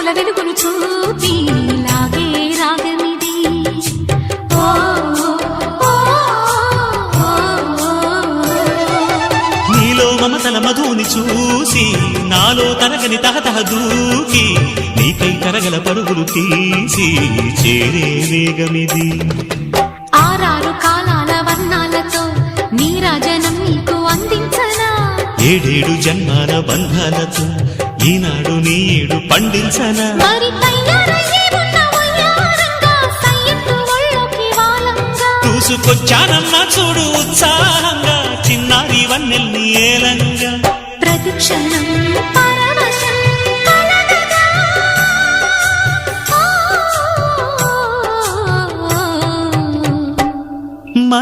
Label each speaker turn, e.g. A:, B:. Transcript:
A: తలపుల వెలుగును చూపి లాగే రాగమిది.
B: నీలో మమతల మధుని చూసి నాలో తరగని తహతహ దూకి నీకై తరగల పరుగులు తీసి చేరే వేగమిది.
A: ఆరారు కాలాల వర్ణాలతో నీరాజనం నీకు అందించనా,
B: ఏడేడు జన్మాల బంధాలతో ఈనాడు నీడు పండించనా.
A: మరి తయారయ్యే ఉన్న వయ్యారంగా సయ్యత్తు ఒళ్ళోకి వాలంగా
B: చూసుకొచ్చానమ్మా చూడు ఉత్సాహంగా చిన్నారి వన్నెల్ని ఏలంగా.
A: ప్రతిక్షణం